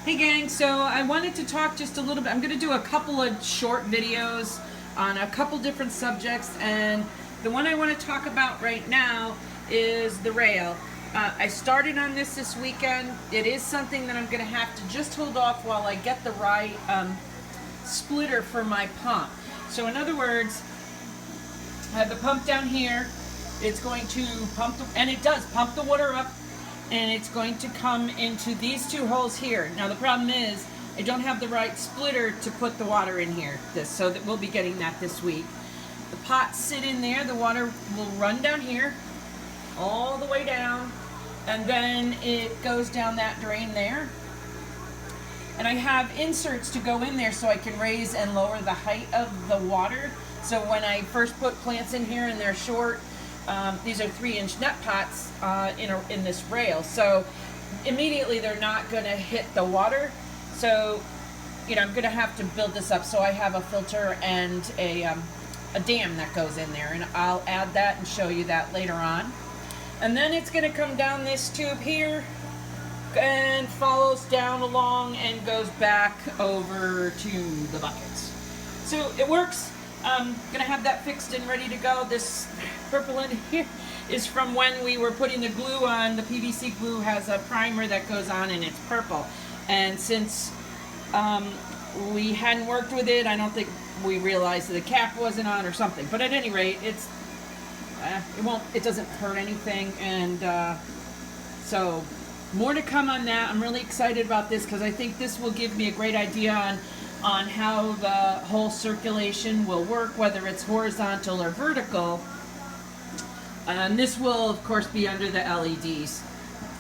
Hey gang, so I wanted to talk just a little bit. I'm going to do a couple of short videos on a couple different subjects, and the one I want to talk about right now is the rail. I started on this weekend. It is something that I'm going to have to just hold off while I get the right splitter for my pump. So in other words, I have the pump down here. It's going to pump, and it does pump the water up, and it's going to come into these two holes here. Now the problem is I don't have the right splitter to put the water in here, so that we'll be getting that this week. The pots sit in there, the water will run down here, all the way down, and then it goes down that drain there. And I have inserts to go in there so I can raise and lower the height of the water. So when I first put plants in here and they're short, these are 3-inch net pots in this rail, so immediately they're not going to hit the water. So, you know, I'm going to have to build this up. So I have a filter and a dam that goes in there, and I'll add that and show you that later on. And then it's going to come down this tube here and follows down along and goes back over to the buckets. So it works. I'm going to have that fixed and ready to go. This purple in here is from when we were putting the glue on. The PVC glue has a primer that goes on and it's purple. And since we hadn't worked with it, I don't think we realized that the cap wasn't on or something. But at any rate, it's it doesn't hurt anything. And so more to come on that. I'm really excited about this because I think this will give me a great idea on how the whole circulation will work, whether it's horizontal or vertical. And this will, of course, be under the LEDs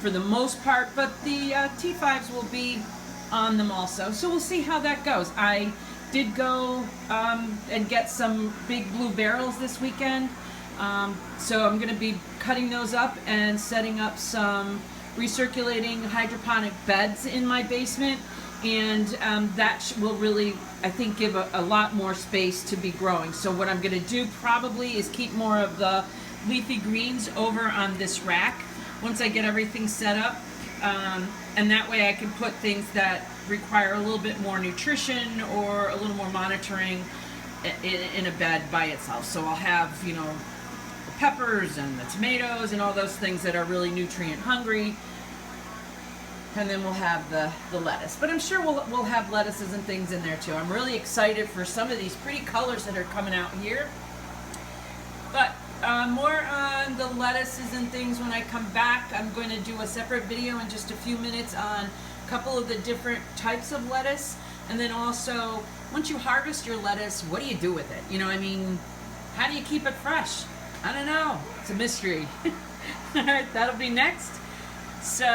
for the most part, but the T5s will be on them also. So we'll see how that goes. I did go and get some big blue barrels this weekend. So I'm going to be cutting those up and setting up some recirculating hydroponic beds in my basement. And that will really, I think, give a lot more space to be growing. So what I'm going to do probably is keep more of the leafy greens over on this rack once I get everything set up. And that way I can put things that require a little bit more nutrition or a little more monitoring in a bed by itself. So I'll have, you know, the peppers and the tomatoes and all those things that are really nutrient hungry. And then we'll have the lettuce. But I'm sure we'll have lettuces and things in there too. I'm really excited for some of these pretty colors that are coming out here. But more on the lettuces and things when I come back. I'm going to do a separate video in just a few minutes on a couple of the different types of lettuce. And then also, once you harvest your lettuce, what do you do with it? You know, I mean, how do you keep it fresh? I don't know. It's a mystery. All right, that'll be next. So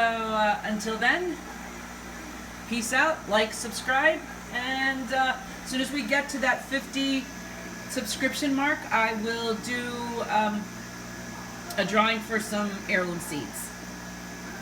until then, peace out, like, subscribe, and as soon as we get to that 50 subscription mark, I will do a drawing for some heirloom seeds.